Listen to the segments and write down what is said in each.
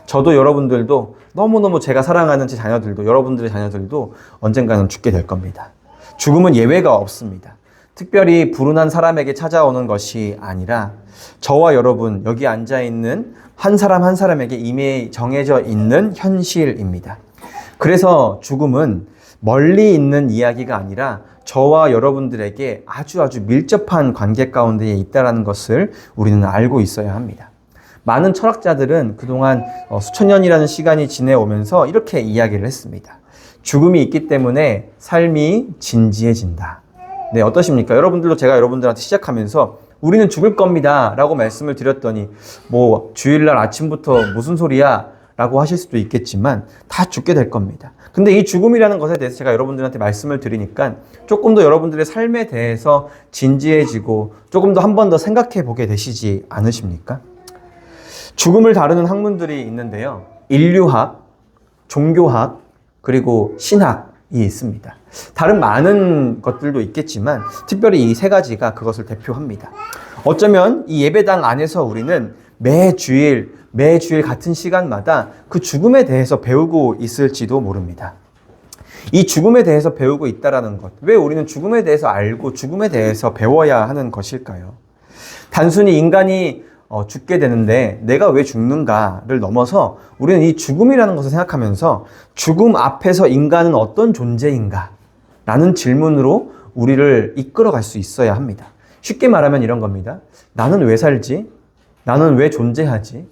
저도 여러분들도 너무너무 제가 사랑하는 제 자녀들도 여러분들의 자녀들도 언젠가는 죽게 될 겁니다. 죽음은 예외가 없습니다. 특별히 불운한 사람에게 찾아오는 것이 아니라 저와 여러분 여기 앉아있는 한 사람 한 사람에게 이미 정해져 있는 현실입니다. 그래서 죽음은 멀리 있는 이야기가 아니라 저와 여러분들에게 아주 밀접한 관계 가운데 있다는 것을 우리는 알고 있어야 합니다. 많은 철학자들은 그동안 수천 년이라는 시간이 지내오면서 이렇게 이야기를 했습니다. 죽음이 있기 때문에 삶이 진지해진다. 네, 어떠십니까? 여러분들도 제가 여러분들한테 시작하면서 우리는 죽을 겁니다 라고 말씀을 드렸더니 뭐 주일날 아침부터 무슨 소리야 라고 하실 수도 있겠지만 다 죽게 될 겁니다. 근데 이 죽음이라는 것에 대해서 제가 여러분들한테 말씀을 드리니까 조금 더 여러분들의 삶에 대해서 진지해지고 조금 더 한 번 더 생각해 보게 되시지 않으십니까? 죽음을 다루는 학문들이 있는데요. 인류학, 종교학, 그리고 신학이 있습니다. 다른 많은 것들도 있겠지만 특별히 이 세 가지가 그것을 대표합니다. 어쩌면 이 예배당 안에서 우리는 매주일 같은 시간마다 그 죽음에 대해서 배우고 있을지도 모릅니다. 이 죽음에 대해서 배우고 있다는 것, 왜 우리는 죽음에 대해서 알고 죽음에 대해서 배워야 하는 것일까요? 단순히 인간이 죽게 되는데 내가 왜 죽는가를 넘어서 우리는 이 죽음이라는 것을 생각하면서 죽음 앞에서 인간은 어떤 존재인가? 라는 질문으로 우리를 이끌어갈 수 있어야 합니다. 쉽게 말하면 이런 겁니다. 나는 왜 살지? 나는 왜 존재하지?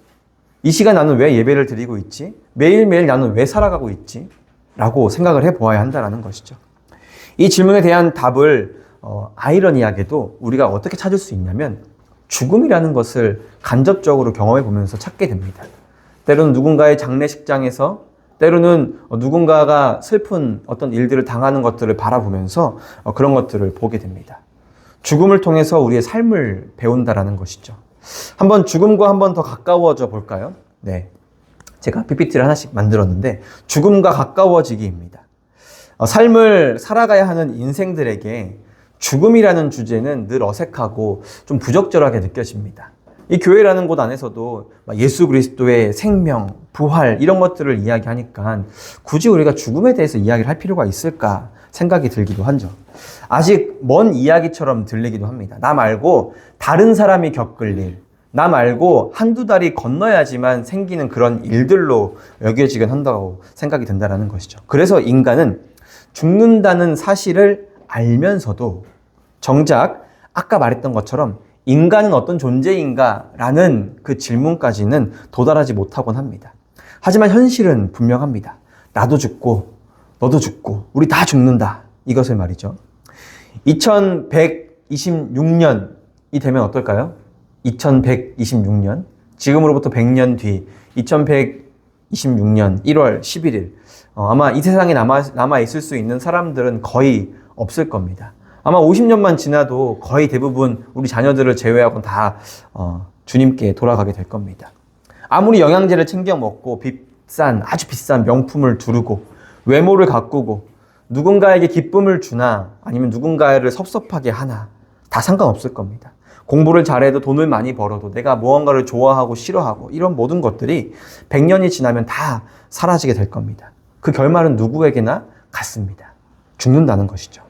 이 시간 나는 왜 예배를 드리고 있지? 매일매일 나는 왜 살아가고 있지? 라고 생각을 해보아야 한다는 것이죠. 이 질문에 대한 답을 아이러니하게도 우리가 어떻게 찾을 수 있냐면 죽음이라는 것을 간접적으로 경험해 보면서 찾게 됩니다. 때로는 누군가의 장례식장에서, 때로는 누군가가 슬픈 어떤 일들을 당하는 것들을 바라보면서 그런 것들을 보게 됩니다. 죽음을 통해서 우리의 삶을 배운다라는 것이죠. 한번 죽음과 한번 더 가까워져 볼까요? 네. 제가 PPT를 하나씩 만들었는데 죽음과 가까워지기입니다. 삶을 살아가야 하는 인생들에게 죽음이라는 주제는 늘 어색하고 좀 부적절하게 느껴집니다. 이 교회라는 곳 안에서도 예수 그리스도의 생명, 부활 이런 것들을 이야기하니까 굳이 우리가 죽음에 대해서 이야기를 할 필요가 있을까 생각이 들기도 하죠. 아직 먼 이야기처럼 들리기도 합니다. 나 말고 다른 사람이 겪을 일, 나 말고 한두 달이 건너야지만 생기는 그런 일들로 여겨지긴 한다고 생각이 든다는 것이죠. 그래서 인간은 죽는다는 사실을 알면서도 정작 아까 말했던 것처럼 인간은 어떤 존재인가 라는 그 질문까지는 도달하지 못하곤 합니다. 하지만 현실은 분명합니다. 나도 죽고 너도 죽고 우리 다 죽는다. 이것을 말이죠. 2126년이 되면 어떨까요? 2126년, 지금으로부터 100년 뒤 2126년 1월 11일 아마 이 세상에 남아있을 수 있는 사람들은 거의 없을 겁니다. 아마 50년만 지나도 거의 대부분 우리 자녀들을 제외하고는 다 주님께 돌아가게 될 겁니다. 아무리 영양제를 챙겨 먹고 아주 비싼 명품을 두르고 외모를 가꾸고 누군가에게 기쁨을 주나 아니면 누군가를 섭섭하게 하나 다 상관없을 겁니다. 공부를 잘해도 돈을 많이 벌어도 내가 무언가를 좋아하고 싫어하고 이런 모든 것들이 100년이 지나면 다 사라지게 될 겁니다. 그 결말은 누구에게나 같습니다. 죽는다는 것이죠.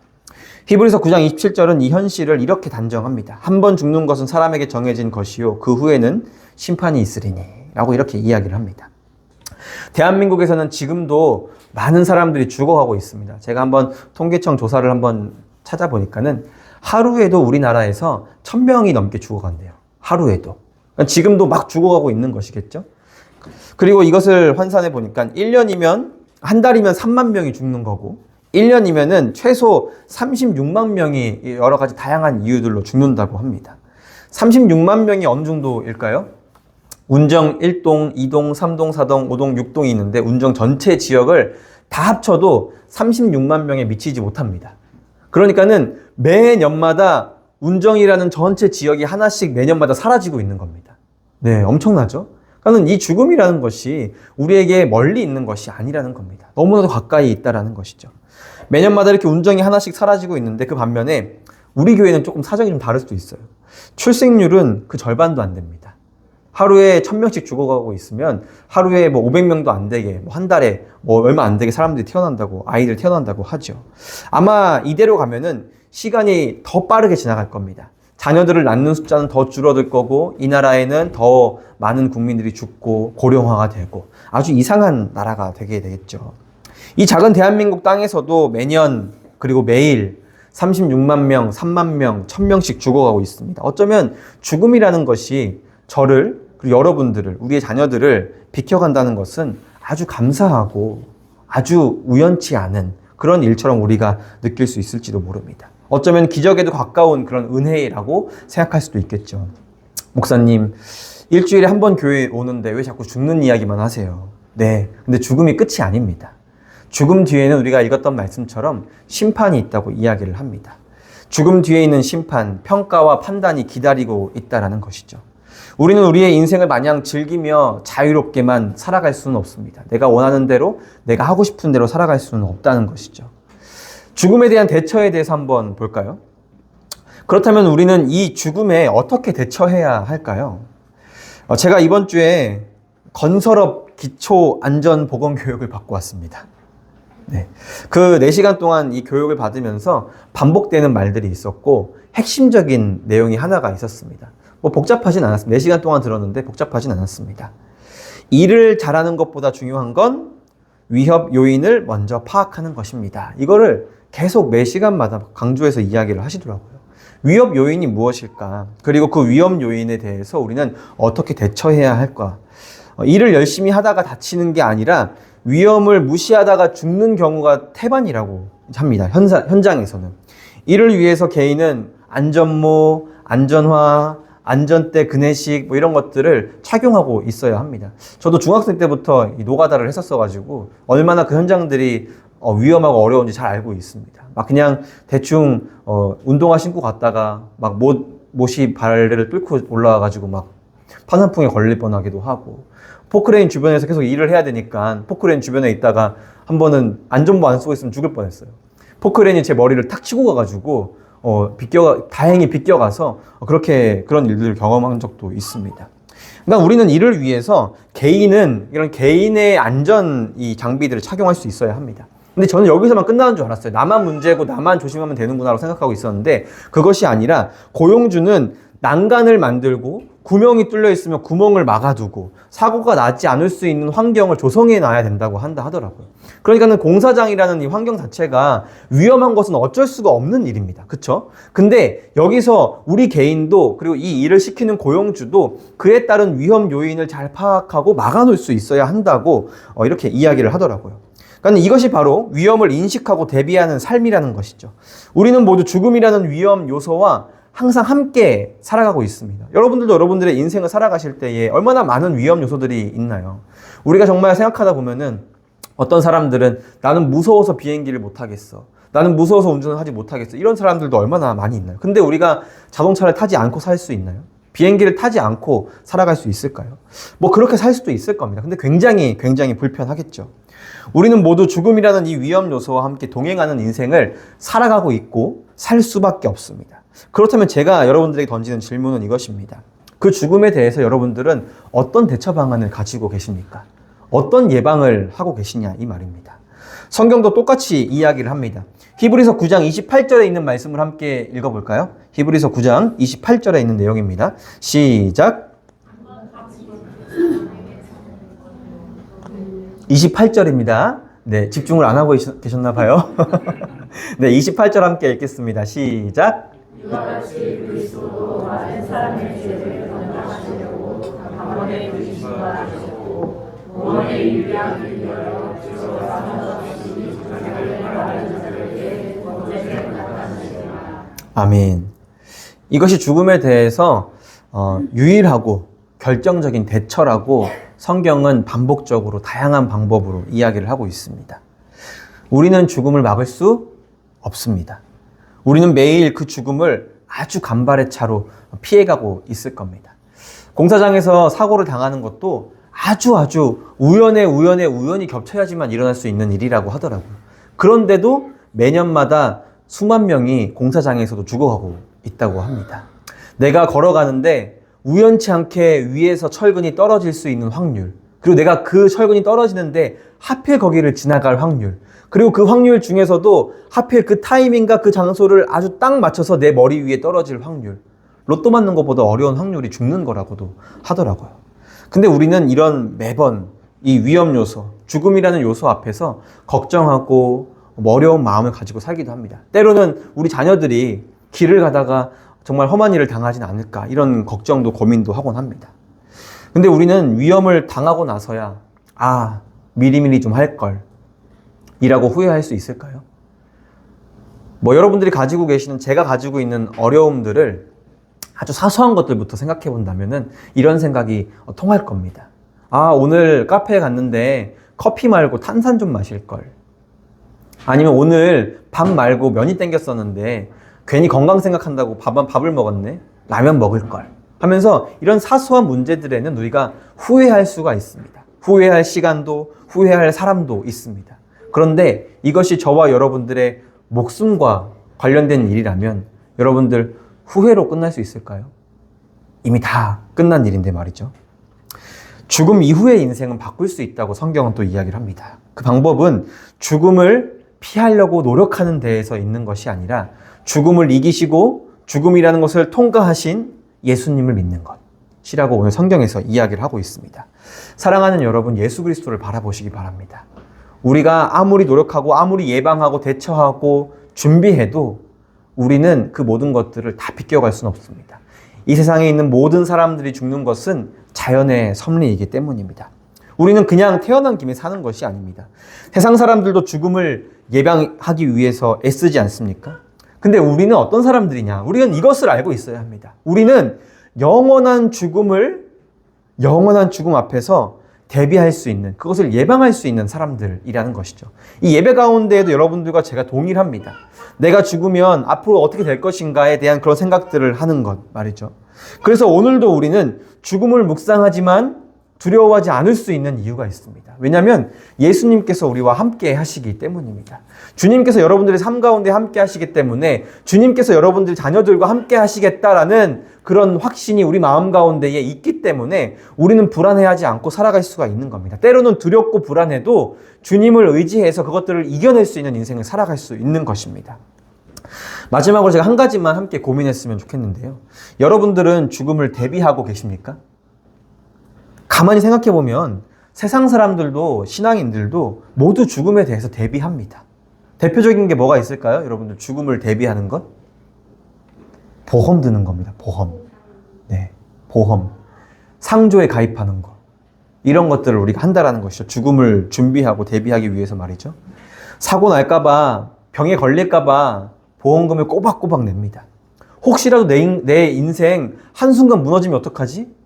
히브리서 9장 27절은 이 현실을 이렇게 단정합니다. 한 번 죽는 것은 사람에게 정해진 것이요 그 후에는 심판이 있으리니 라고 이렇게 이야기를 합니다. 대한민국에서는 지금도 많은 사람들이 죽어가고 있습니다. 제가 한번 통계청 조사를 한번 찾아보니까는 하루에도 우리나라에서 1000명이 넘게 죽어간대요. 하루에도. 그러니까 지금도 막 죽어가고 있는 것이겠죠. 그리고 이것을 환산해 보니까 1년이면 한 달이면 3만 명이 죽는 거고 1년이면은 최소 36만 명이 여러 가지 다양한 이유들로 죽는다고 합니다. 36만 명이 어느 정도일까요? 운정 1동, 2동, 3동, 4동, 5동, 6동이 있는데 운정 전체 지역을 다 합쳐도 36만 명에 미치지 못합니다. 그러니까는 매년마다 운정이라는 전체 지역이 하나씩 매년마다 사라지고 있는 겁니다. 네, 엄청나죠? 그러니까 이 죽음이라는 것이 우리에게 멀리 있는 것이 아니라는 겁니다. 너무나도 가까이 있다라는 것이죠. 매년마다 이렇게 운정이 하나씩 사라지고 있는데 그 반면에 우리 교회는 조금 사정이 좀 다를 수도 있어요. 출생률은 그 절반도 안 됩니다. 하루에 1000명씩 죽어가고 있으면 하루에 뭐 500명도 안 되게, 뭐 한 달에 뭐 얼마 안 되게 사람들이 태어난다고, 아이들 태어난다고 하죠. 아마 이대로 가면은 시간이 더 빠르게 지나갈 겁니다. 자녀들을 낳는 숫자는 더 줄어들 거고, 이 나라에는 더 많은 국민들이 죽고 고령화가 되고 아주 이상한 나라가 되게 되겠죠. 이 작은 대한민국 땅에서도 매년 그리고 매일 36만 명, 3만 명, 1000명씩 죽어가고 있습니다. 어쩌면 죽음이라는 것이 저를, 그리고 여러분들을, 우리의 자녀들을 비켜간다는 것은 아주 감사하고 아주 우연치 않은 그런 일처럼 우리가 느낄 수 있을지도 모릅니다. 어쩌면 기적에도 가까운 그런 은혜라고 생각할 수도 있겠죠. 목사님, 일주일에 한 번 교회에 오는데 왜 자꾸 죽는 이야기만 하세요? 네, 근데 죽음이 끝이 아닙니다. 죽음 뒤에는 우리가 읽었던 말씀처럼 심판이 있다고 이야기를 합니다. 죽음 뒤에 있는 심판, 평가와 판단이 기다리고 있다는 것이죠. 우리는 우리의 인생을 마냥 즐기며 자유롭게만 살아갈 수는 없습니다. 내가 원하는 대로, 내가 하고 싶은 대로 살아갈 수는 없다는 것이죠. 죽음에 대한 대처에 대해서 한번 볼까요? 그렇다면 우리는 이 죽음에 어떻게 대처해야 할까요? 제가 이번 주에 건설업 기초 안전 보건 교육을 받고 왔습니다. 네. 그 4시간 동안 이 교육을 받으면서 반복되는 말들이 있었고 핵심적인 내용이 하나가 있었습니다. 뭐 복잡하진 않았습니다. 4시간 동안 들었는데 복잡하진 않았습니다. 일을 잘하는 것보다 중요한 건 위협 요인을 먼저 파악하는 것입니다. 이거를 계속 매 시간마다 강조해서 이야기를 하시더라고요. 위협 요인이 무엇일까? 그리고 그 위험 요인에 대해서 우리는 어떻게 대처해야 할까? 일을 열심히 하다가 다치는 게 아니라 위험을 무시하다가 죽는 경우가 태반이라고 합니다. 현장에서는. 이를 위해서 개인은 안전모, 안전화, 안전대, 그네식 뭐 이런 것들을 착용하고 있어야 합니다. 저도 중학생 때부터 이 노가다를 했었어가지고 얼마나 그 현장들이 위험하고 어려운지 잘 알고 있습니다. 막 그냥 대충 운동화 신고 갔다가 막 못이 발을 뚫고 올라와가지고 막 파산풍에 걸릴 뻔하기도 하고, 포크레인 주변에서 계속 일을 해야 되니까 포크레인 주변에 있다가 한 번은 안전모 안 쓰고 있으면 죽을 뻔했어요. 포크레인이 제 머리를 탁 치고 가가지고 다행히 비껴가서 그런 일들을 경험한 적도 있습니다. 그러니까 우리는 이를 위해서 개인은 이런 개인의 안전 이 장비들을 착용할 수 있어야 합니다. 근데 저는 여기서만 끝나는 줄 알았어요. 나만 문제고 나만 조심하면 되는구나라고 생각하고 있었는데 그것이 아니라 고용주는 난간을 만들고 구멍이 뚫려 있으면 구멍을 막아두고 사고가 나지 않을 수 있는 환경을 조성해 놔야 된다고 하더라고요. 그러니까는 공사장이라는 이 환경 자체가 위험한 것은 어쩔 수가 없는 일입니다. 그쵸? 근데 여기서 우리 개인도 그리고 이 일을 시키는 고용주도 그에 따른 위험 요인을 잘 파악하고 막아놓을 수 있어야 한다고 이렇게 이야기를 하더라고요. 그러니까 이것이 바로 위험을 인식하고 대비하는 삶이라는 것이죠. 우리는 모두 죽음이라는 위험 요소와 항상 함께 살아가고 있습니다. 여러분들도 여러분들의 인생을 살아가실 때에 얼마나 많은 위험 요소들이 있나요? 우리가 정말 생각하다 보면은 어떤 사람들은 나는 무서워서 비행기를 못 하겠어. 나는 무서워서 운전을 하지 못하겠어. 이런 사람들도 얼마나 많이 있나요? 근데 우리가 자동차를 타지 않고 살 수 있나요? 비행기를 타지 않고 살아갈 수 있을까요? 뭐 그렇게 살 수도 있을 겁니다. 근데 굉장히 불편하겠죠. 우리는 모두 죽음이라는 이 위험 요소와 함께 동행하는 인생을 살아가고 있고 살 수밖에 없습니다. 그렇다면 제가 여러분들에게 던지는 질문은 이것입니다. 그 죽음에 대해서 여러분들은 어떤 대처 방안을 가지고 계십니까? 어떤 예방을 하고 계시냐 이 말입니다. 성경도 똑같이 이야기를 합니다. 히브리서 9장 28절에 있는 말씀을 함께 읽어볼까요? 히브리서 9장 28절에 있는 내용입니다. 시작. 28절입니다. 네, 집중을 안 하고 계셨나 봐요. 네, 28절 함께 읽겠습니다. 시작. 이와 같이 그리스도도 많은 사람의 죄를 감당하시려고 한 번에 부이심하셨고 구원의 유리한 길을 열어 주저 상관없이 자기를 바라는 자들에게 번제를 나타내시리라. 아멘. 이것이 죽음에 대해서 유일하고 결정적인 대처라고 성경은 반복적으로 다양한 방법으로 이야기를 하고 있습니다. 우리는 죽음을 막을 수 없습니다. 우리는 매일 그 죽음을 아주 간발의 차로 피해가고 있을 겁니다. 공사장에서 사고를 당하는 것도 아주 우연히 겹쳐야지만 일어날 수 있는 일이라고 하더라고요. 그런데도 매년마다 수만 명이 공사장에서도 죽어가고 있다고 합니다. 내가 걸어가는데 우연치 않게 위에서 철근이 떨어질 수 있는 확률, 그리고 내가 그 철근이 떨어지는데 하필 거기를 지나갈 확률, 그리고 그 확률 중에서도 하필 그 타이밍과 그 장소를 아주 딱 맞춰서 내 머리 위에 떨어질 확률, 로또 맞는 것보다 어려운 확률이 죽는 거라고도 하더라고요. 근데 우리는 이런 매번 이 위험 요소, 죽음이라는 요소 앞에서 걱정하고 어려운 마음을 가지고 살기도 합니다. 때로는 우리 자녀들이 길을 가다가 정말 험한 일을 당하진 않을까, 이런 걱정도 고민도 하곤 합니다. 근데 우리는 위험을 당하고 나서야 미리미리 좀 할 걸 이라고 후회할 수 있을까요? 여러분들이 가지고 계시는, 제가 가지고 있는 어려움들을 아주 사소한 것들부터 생각해 본다면은 이런 생각이 통할 겁니다. 오늘 카페에 갔는데 커피 말고 탄산 좀 마실 걸. 아니면 오늘 밥 말고 면이 땡겼었는데 괜히 건강 생각한다고 밥을 먹었네. 라면 먹을 걸. 하면서 이런 사소한 문제들에는 우리가 후회할 수가 있습니다. 후회할 시간도, 후회할 사람도 있습니다. 그런데 이것이 저와 여러분들의 목숨과 관련된 일이라면 여러분들 후회로 끝날 수 있을까요? 이미 다 끝난 일인데 말이죠. 죽음 이후의 인생은 바꿀 수 있다고 성경은 또 이야기를 합니다. 그 방법은 죽음을 피하려고 노력하는 데에서 있는 것이 아니라 죽음을 이기시고 죽음이라는 것을 통과하신 예수님을 믿는 것이라고 오늘 성경에서 이야기를 하고 있습니다. 사랑하는 여러분, 예수 그리스도를 바라보시기 바랍니다. 우리가 아무리 노력하고 아무리 예방하고 대처하고 준비해도 우리는 그 모든 것들을 다 비껴갈 수는 없습니다. 이 세상에 있는 모든 사람들이 죽는 것은 자연의 섭리이기 때문입니다. 우리는 그냥 태어난 김에 사는 것이 아닙니다. 세상 사람들도 죽음을 예방하기 위해서 애쓰지 않습니까? 근데 우리는 어떤 사람들이냐? 우리는 이것을 알고 있어야 합니다. 우리는 영원한 죽음 앞에서 대비할 수 있는, 그것을 예방할 수 있는 사람들이라는 것이죠. 이 예배 가운데에도 여러분들과 제가 동일합니다. 내가 죽으면 앞으로 어떻게 될 것인가에 대한 그런 생각들을 하는 것 말이죠. 그래서 오늘도 우리는 죽음을 묵상하지만 두려워하지 않을 수 있는 이유가 있습니다. 왜냐하면 예수님께서 우리와 함께 하시기 때문입니다. 주님께서 여러분들의 삶 가운데 함께 하시기 때문에 주님께서 여러분들 자녀들과 함께 하시겠다라는 그런 확신이 우리 마음 가운데에 있기 때문에 우리는 불안해하지 않고 살아갈 수가 있는 겁니다. 때로는 두렵고 불안해도 주님을 의지해서 그것들을 이겨낼 수 있는 인생을 살아갈 수 있는 것입니다. 마지막으로 제가 한 가지만 함께 고민했으면 좋겠는데요. 여러분들은 죽음을 대비하고 계십니까? 가만히 생각해보면 세상 사람들도 신앙인들도 모두 죽음에 대해서 대비합니다. 대표적인 게 뭐가 있을까요? 여러분들 죽음을 대비하는 것? 보험 드는 겁니다. 보험. 네, 보험. 상조에 가입하는 것. 이런 것들을 우리가 한다라는 것이죠. 죽음을 준비하고 대비하기 위해서 말이죠. 사고 날까봐, 병에 걸릴까봐 보험금을 꼬박꼬박 냅니다. 혹시라도 내 인생 한순간 무너지면 어떡하지?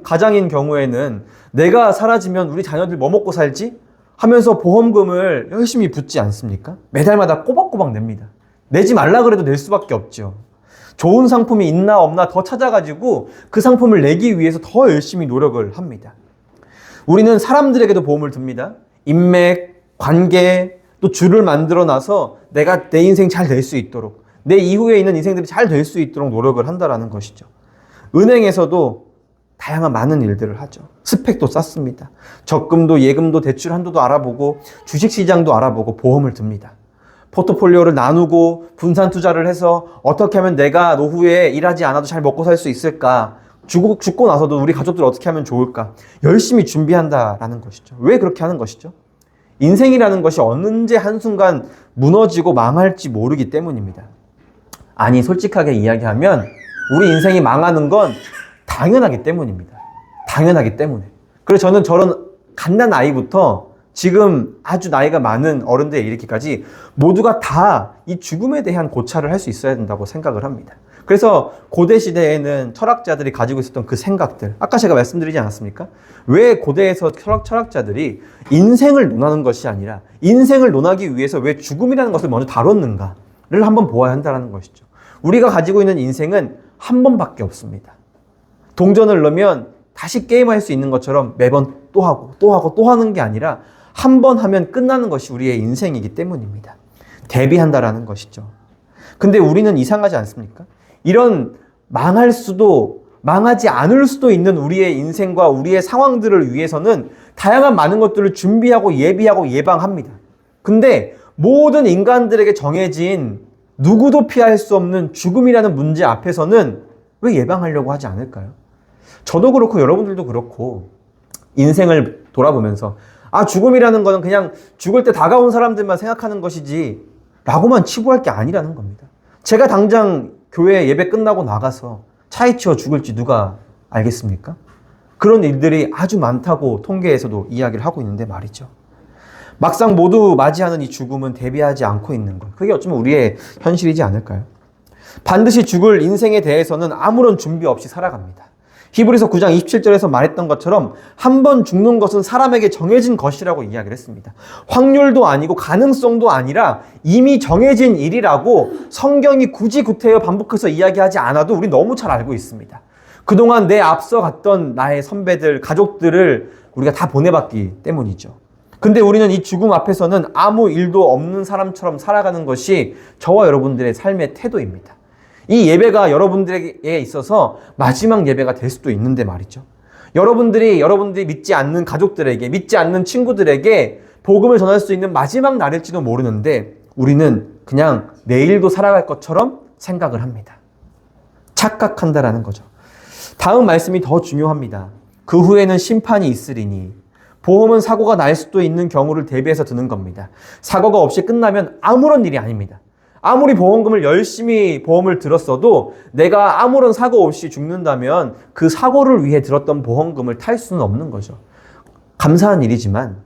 가장인 경우에는 내가 사라지면 우리 자녀들 뭐 먹고 살지? 하면서 보험금을 열심히 붓지 않습니까? 매달마다 꼬박꼬박 냅니다. 내지 말라 그래도 낼 수밖에 없죠. 좋은 상품이 있나 없나 더 찾아가지고 그 상품을 내기 위해서 더 열심히 노력을 합니다. 우리는 사람들에게도 보험을 듭니다. 인맥, 관계, 또 줄을 만들어 놔서 내가 내 인생 잘 될 수 있도록, 내 이후에 있는 인생들이 잘 될 수 있도록 노력을 한다라는 것이죠. 은행에서도 다양한 많은 일들을 하죠. 스펙도 쌓습니다. 적금도 예금도 대출 한도도 알아보고 주식시장도 알아보고 보험을 듭니다. 포트폴리오를 나누고 분산 투자를 해서 어떻게 하면 내가 노후에 일하지 않아도 잘 먹고 살 수 있을까? 죽고 나서도 우리 가족들 어떻게 하면 좋을까? 열심히 준비한다라는 것이죠. 왜 그렇게 하는 것이죠? 인생이라는 것이 언제 한순간 무너지고 망할지 모르기 때문입니다. 아니, 솔직하게 이야기하면 우리 인생이 망하는 건 당연하기 때문입니다. 당연하기 때문에. 그래서 저는 저런 갓난 아이부터 지금 아주 나이가 많은 어른들에 이르기까지 모두가 다 이 죽음에 대한 고찰을 할 수 있어야 된다고 생각을 합니다. 그래서 고대 시대에는 철학자들이 가지고 있었던 그 생각들, 아까 제가 말씀드리지 않았습니까? 왜 고대에서 철학자들이 인생을 논하는 것이 아니라 인생을 논하기 위해서 왜 죽음이라는 것을 먼저 다뤘는가를 한번 보아야 한다는 것이죠. 우리가 가지고 있는 인생은 한 번밖에 없습니다. 동전을 넣으면 다시 게임할 수 있는 것처럼 매번 또 하고 또 하고 또 하는 게 아니라 한 번 하면 끝나는 것이 우리의 인생이기 때문입니다. 대비한다라는 것이죠. 근데 우리는 이상하지 않습니까? 이런 망할 수도 망하지 않을 수도 있는 우리의 인생과 우리의 상황들을 위해서는 다양한 많은 것들을 준비하고 예비하고 예방합니다. 근데 모든 인간들에게 정해진 누구도 피할 수 없는 죽음이라는 문제 앞에서는 왜 예방하려고 하지 않을까요? 저도 그렇고 여러분들도 그렇고 인생을 돌아보면서 죽음이라는 거는 그냥 죽을 때 다가온 사람들만 생각하는 것이지 라고만 치부할 게 아니라는 겁니다. 제가 당장 교회 예배 끝나고 나가서 차에 치여 죽을지 누가 알겠습니까? 그런 일들이 아주 많다고 통계에서도 이야기를 하고 있는데 말이죠. 막상 모두 맞이하는 이 죽음은 대비하지 않고 있는 것. 그게 어쩌면 우리의 현실이지 않을까요? 반드시 죽을 인생에 대해서는 아무런 준비 없이 살아갑니다. 히브리서 9장 27절에서 말했던 것처럼 한 번 죽는 것은 사람에게 정해진 것이라고 이야기를 했습니다. 확률도 아니고 가능성도 아니라 이미 정해진 일이라고 성경이 굳이 구태여 반복해서 이야기하지 않아도 우리 너무 잘 알고 있습니다. 그동안 내 앞서 갔던 나의 선배들, 가족들을 우리가 다 보내봤기 때문이죠. 근데 우리는 이 죽음 앞에서는 아무 일도 없는 사람처럼 살아가는 것이 저와 여러분들의 삶의 태도입니다. 이 예배가 여러분들에게 있어서 마지막 예배가 될 수도 있는데 말이죠. 여러분들이 믿지 않는 가족들에게, 믿지 않는 친구들에게 복음을 전할 수 있는 마지막 날일지도 모르는데 우리는 그냥 내일도 살아갈 것처럼 생각을 합니다. 착각한다라는 거죠. 다음 말씀이 더 중요합니다. 그 후에는 심판이 있으리니. 보험은 사고가 날 수도 있는 경우를 대비해서 드는 겁니다. 사고가 없이 끝나면 아무런 일이 아닙니다. 아무리 보험금을 열심히 보험을 들었어도 내가 아무런 사고 없이 죽는다면 그 사고를 위해 들었던 보험금을 탈 수는 없는 거죠. 감사한 일이지만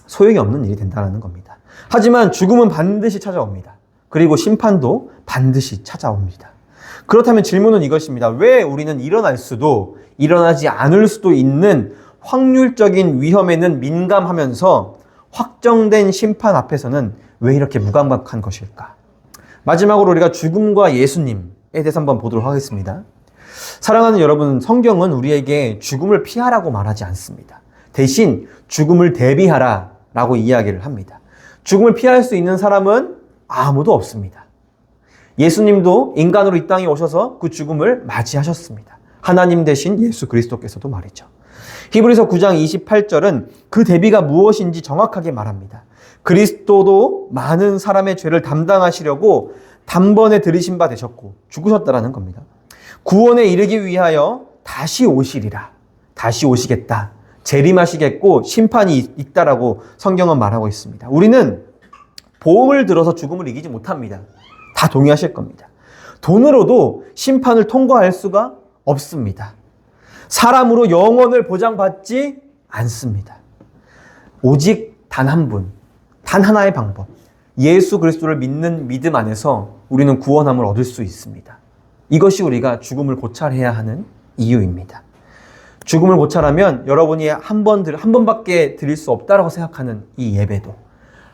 소용이 없는 일이 된다는 겁니다. 하지만 죽음은 반드시 찾아옵니다. 그리고 심판도 반드시 찾아옵니다. 그렇다면 질문은 이것입니다. 왜 우리는 일어날 수도 일어나지 않을 수도 있는 확률적인 위험에는 민감하면서 확정된 심판 앞에서는 왜 이렇게 무감각한 것일까? 마지막으로 우리가 죽음과 예수님에 대해서 한번 보도록 하겠습니다. 사랑하는 여러분, 성경은 우리에게 죽음을 피하라고 말하지 않습니다. 대신 죽음을 대비하라 라고 이야기를 합니다. 죽음을 피할 수 있는 사람은 아무도 없습니다. 예수님도 인간으로 이 땅에 오셔서 그 죽음을 맞이하셨습니다. 하나님 대신 예수 그리스도께서도 말이죠. 히브리서 9장 28절은 그 대비가 무엇인지 정확하게 말합니다. 그리스도도 많은 사람의 죄를 담당하시려고 단번에 들이신 바 되셨고 죽으셨다라는 겁니다. 구원에 이르기 위하여 다시 오시리라. 다시 오시겠다. 재림하시겠고 심판이 있다라고 성경은 말하고 있습니다. 우리는 보험을 들어서 죽음을 이기지 못합니다. 다 동의하실 겁니다. 돈으로도 심판을 통과할 수가 없습니다. 사람으로 영원을 보장받지 않습니다. 오직 단 한 분, 단 하나의 방법, 예수 그리스도를 믿는 믿음 안에서 우리는 구원함을 얻을 수 있습니다. 이것이 우리가 죽음을 고찰해야 하는 이유입니다. 죽음을 고찰하면 여러분이 한 번밖에 드릴 수 없다라고 생각하는 이 예배도,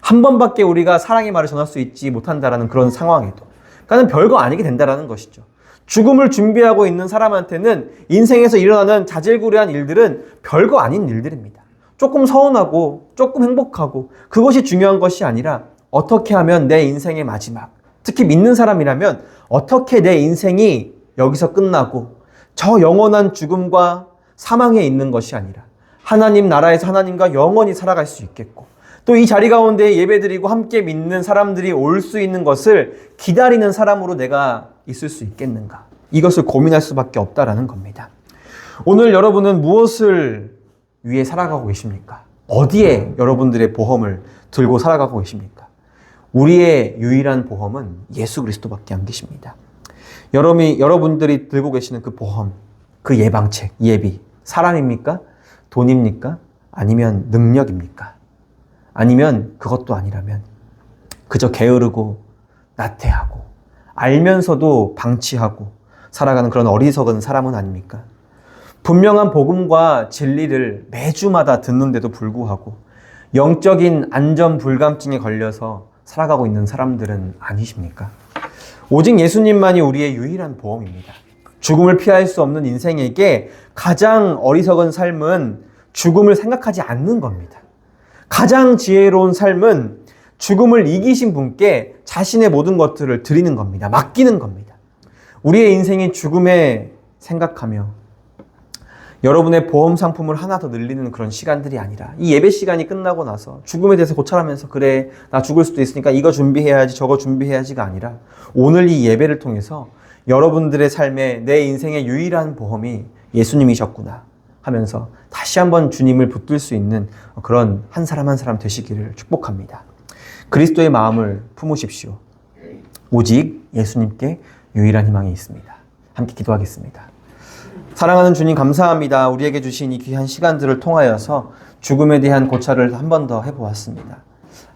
한 번밖에 우리가 사랑의 말을 전할 수 있지 못한다라는 그런 상황에도, 그러니까 별거 아니게 된다라는 것이죠. 죽음을 준비하고 있는 사람한테는 인생에서 일어나는 자질구레한 일들은 별거 아닌 일들입니다. 조금 서운하고 조금 행복하고 그것이 중요한 것이 아니라 어떻게 하면 내 인생의 마지막, 특히 믿는 사람이라면 어떻게 내 인생이 여기서 끝나고 저 영원한 죽음과 사망에 있는 것이 아니라 하나님 나라에서 하나님과 영원히 살아갈 수 있겠고 또 이 자리 가운데 예배드리고 함께 믿는 사람들이 올 수 있는 것을 기다리는 사람으로 내가 있을 수 있겠는가? 이것을 고민할 수밖에 없다라는 겁니다. 오늘 여러분은 무엇을 위해 살아가고 계십니까? 어디에 여러분들의 보험을 들고 살아가고 계십니까? 우리의 유일한 보험은 예수 그리스도밖에 안 계십니다. 여러분들이 들고 계시는 그 보험, 그 예방책, 예비, 사람입니까? 돈입니까? 아니면 능력입니까? 아니면 그것도 아니라면 그저 게으르고 나태하고 알면서도 방치하고 살아가는 그런 어리석은 사람은 아닙니까? 분명한 복음과 진리를 매주마다 듣는데도 불구하고 영적인 안전 불감증에 걸려서 살아가고 있는 사람들은 아니십니까? 오직 예수님만이 우리의 유일한 보험입니다. 죽음을 피할 수 없는 인생에게 가장 어리석은 삶은 죽음을 생각하지 않는 겁니다. 가장 지혜로운 삶은 죽음을 이기신 분께 자신의 모든 것들을 드리는 겁니다. 맡기는 겁니다. 우리의 인생이 죽음에 생각하며 여러분의 보험 상품을 하나 더 늘리는 그런 시간들이 아니라 이 예배 시간이 끝나고 나서 죽음에 대해서 고찰하면서 그래 나 죽을 수도 있으니까 이거 준비해야지 저거 준비해야지가 아니라 오늘 이 예배를 통해서 여러분들의 삶에 내 인생의 유일한 보험이 예수님이셨구나 하면서 다시 한번 주님을 붙들 수 있는 그런 한 사람 한 사람 되시기를 축복합니다. 그리스도의 마음을 품으십시오. 오직 예수님께 유일한 희망이 있습니다. 함께 기도하겠습니다. 사랑하는 주님 감사합니다. 우리에게 주신 이 귀한 시간들을 통하여서 죽음에 대한 고찰을 한 번 더 해보았습니다.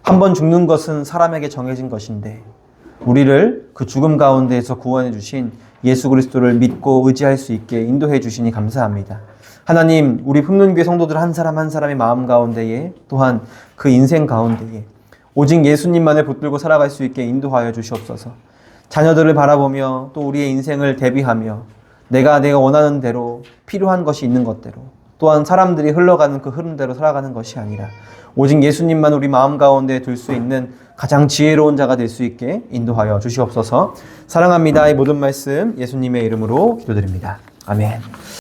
한 번 죽는 것은 사람에게 정해진 것인데 우리를 그 죽음 가운데에서 구원해 주신 예수 그리스도를 믿고 의지할 수 있게 인도해 주시니 감사합니다. 하나님, 우리 품는교회 성도들 한 사람 한 사람의 마음 가운데에 또한 그 인생 가운데에 오직 예수님만을 붙들고 살아갈 수 있게 인도하여 주시옵소서. 자녀들을 바라보며 또 우리의 인생을 대비하며 내가 원하는 대로 필요한 것이 있는 것대로 또한 사람들이 흘러가는 그 흐름대로 살아가는 것이 아니라 오직 예수님만 우리 마음 가운데 둘 수 있는 가장 지혜로운 자가 될 수 있게 인도하여 주시옵소서. 사랑합니다. 이 모든 말씀 예수님의 이름으로 기도드립니다. 아멘.